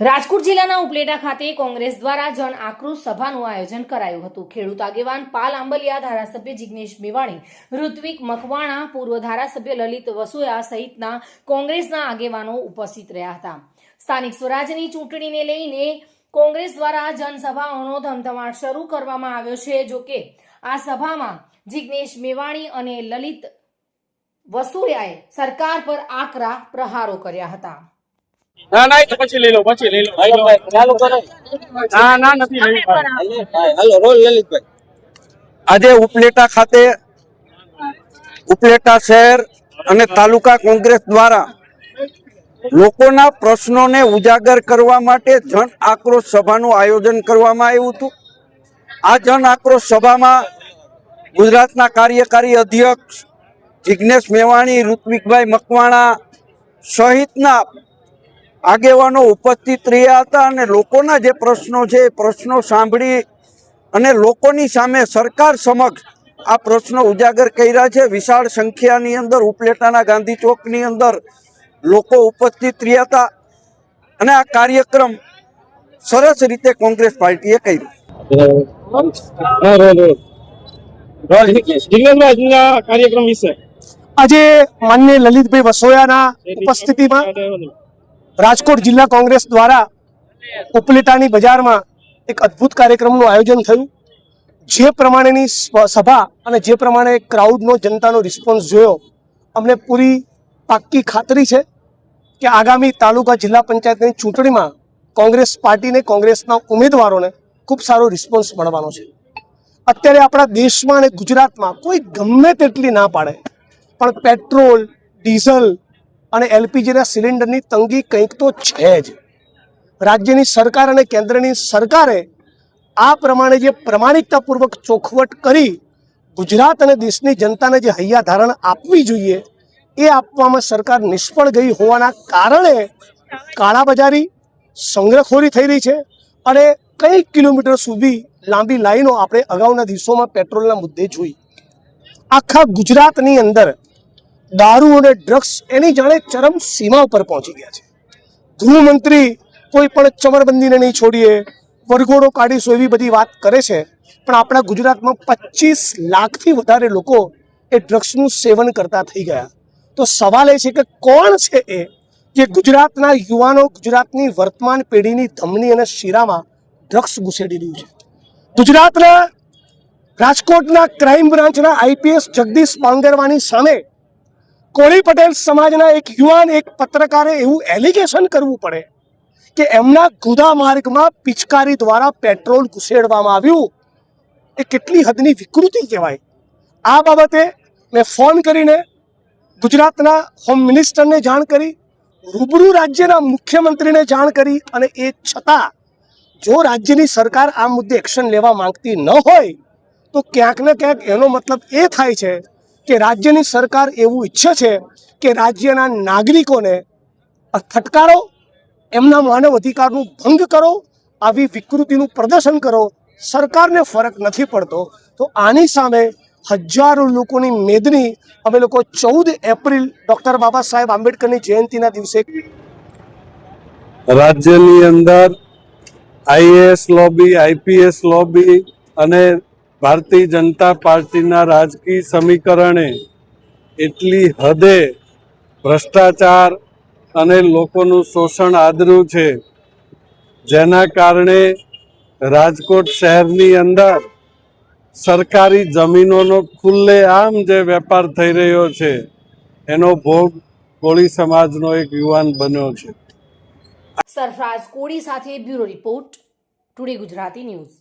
રાજકોટ જિલ્લાના ઉપલેટા ખાતે કોંગ્રેસ દ્વારા જન આક્રોશ સભાનું આયોજન કરાયું હતું। ખેડૂત આગેવાન પાલ આંબલિયા, ધારાસભ્ય જિગ્નેશ મેવાણી, ઋત્વિક મકવાણા, પૂર્વ ધારાસભ્ય લલિત વસોયા સહિતના કોંગ્રેસના આગેવાનો ઉપસ્થિત રહ્યા હતા। સ્થાનિક સ્વરાજની ચૂંટણીને લઈને કોંગ્રેસ દ્વારા જનસભાઓનો ધમધમાટ શરૂ કરવામાં આવ્યો છે। જો કે આ સભામાં જિગ્નેશ મેવાણી અને લલિત વસોયાએ સરકાર પર આકરા પ્રહારો કર્યા હતા। ના ના તો પછી લઈ લો ચાલુ કરો। ના નથી લઈ હાલો રોલ લલિતભાઈ। આજે ઉપલેટા ખાતે ઉપલેટા શહેર અને તાલુકા કોંગ્રેસ દ્વારા લોકોના પ્રશ્નોને ઉજાગર કરવા માટે જન આક્રોશ સભાનું આયોજન કરવામાં આવ્યું હતું। આ જન આક્રોશ સભામાં ગુજરાતના કાર્યકારી અધ્યક્ષ જિગ્નેશ મેવાણી, ઋત્વિકભાઈ મકવાણા સહિતના આગેવાનો ઉપસ્થિત રહ્યા હતા અને લોકોના જે પ્રશ્નો છે એ પ્રશ્નો સાંભળી અને લોકોની સામે સરકાર સમક્ષ આ પ્રશ્નો ઉજાગર કર્યા છે। વિશાળ સંખ્યાની અંદર ઉપલેટાના ગાંધી ચોકની અંદર લોકો ઉપસ્થિત રહ્યા હતા અને આ કાર્યક્રમ સરસ રીતે કોંગ્રેસ પાર્ટીએ કર્યો। કાર્યક્રમ વિશે આજે માનનીય લલિતભાઈ વસોયાના ઉપસ્થિતિમાં રાજકોટ જિલ્લા કોંગ્રેસ દ્વારા ઉપલેટાની બજારમાં એક અદ્ભુત કાર્યક્રમનું આયોજન થયું। જે પ્રમાણેની સભા અને જે પ્રમાણે ક્રાઉડનો જનતાનો રિસ્પોન્સ જોયો, અમને પૂરી પાક્કી ખાતરી છે કે આગામી તાલુકા જિલ્લા પંચાયતની ચૂંટણીમાં કોંગ્રેસ પાર્ટીને, કોંગ્રેસના ઉમેદવારોને ખૂબ સારો રિસ્પોન્સ મળવાનો છે। અત્યારે આપણા દેશમાં અને ગુજરાતમાં કોઈ ગમે તેટલી ના પાડે પણ પેટ્રોલ, ડીઝલ અને એલપીજીના સિલિન્ડરની તંગી કંઈક તો છે જ। રાજ્યની સરકાર અને કેન્દ્રની સરકારે આ પ્રમાણે જે પ્રમાણિકતાપૂર્વક ચોખવટ કરી ગુજરાત અને દેશની જનતાને જે હૈયાધારણ આપવી જોઈએ એ આપવામાં સરકાર નિષ્ફળ ગઈ હોવાના કારણે કાળાબજારી, સંગ્રહખોરી થઈ રહી છે અને કઈ કિલોમીટર સુધી લાંબી લાઈનો આપણે અગાઉના દિવસોમાં પેટ્રોલના મુદ્દે જોઈ। આખા ગુજરાતની અંદર દારૂ અને ડ્રગ્સ એની જાણે ચરમ સીમા ઉપર પહોંચી ગયા છે। ગૃહમંત્રી કોઈ પણ ચમરબંધીને નહીં છોડીએ, વરઘોડો કાઢીશું એવી બધી વાત કરે છે, પણ આપણા ગુજરાતમાં 25 લાખથી વધારે લોકો એ ડ્રગ્સનું સેવન કરતા થઈ ગયા। તો સવાલ એ છે કે કોણ છે એ જે ગુજરાતના યુવાનો, ગુજરાતની વર્તમાન પેઢીની ધમની અને શિરામાં ડ્રગ્સ ઘુસેડી રહ્યું છે? ગુજરાતના રાજકોટના ક્રાઇમ બ્રાન્ચના આઈપીએસ જગદીશ પાંગરવાની સામે કોળી પટેલ સમાજના એક યુવાન, એક પત્રકારે એવું એલિગેશન કરવું પડે કે એમના ગુદા માર્ગમાં પિચકારી દ્વારા પેટ્રોલ ઘુસેડવામાં આવ્યું, એ કેટલી હદની વિકૃતિ કહેવાય। આ બાબતે મેં ફોન કરીને ગુજરાતના હોમ મિનિસ્ટરને જાણ કરી, રૂબરૂ રાજ્યના મુખ્યમંત્રીને જાણ કરી, અને એ છતાં જો રાજ્યની સરકાર આ મુદ્દે એક્શન લેવા માંગતી ન હોય તો ક્યાંક ને ક્યાંક એનો મતલબ એ થાય છે કે રાજ્યની સરકાર એવું ઈચ્છે છે કે રાજ્યના નાગરિકોને ફટકારો, એમના માનવ અધિકારનું ભંગ કરો, આવી વિકૃતિનું પ્રદર્શન કરો। સરકારને ફરક નથી પડતો, તો આની સામે હજારો લોકોની મેદની અમે લોકો 14 એપ્રિલ ડૉક્ટર બાબા સાહેબ આંબેડકરની જયંતિના દિવસે રાજ્યની અંદર આઈએએસ લોબી, આઈપીએસ લોબી અને ભારતીય જનતા પાર્ટીના રાજકીય સમીકરણે એટલી હદે ભ્રષ્ટાચાર અને લોકોનું શોષણ આદર્યું છે, જેના કારણે રાજકોટ શહેરની અંદર સરકારી જમીનોનો ખુલ્લેઆમ જે વેપાર થઈ રહ્યો છે એનો ભોગ કોળી સમાજનો એક યુવાન બન્યો છે। સરફરાજ કોળી સાથે bureau report, today Gujarati news.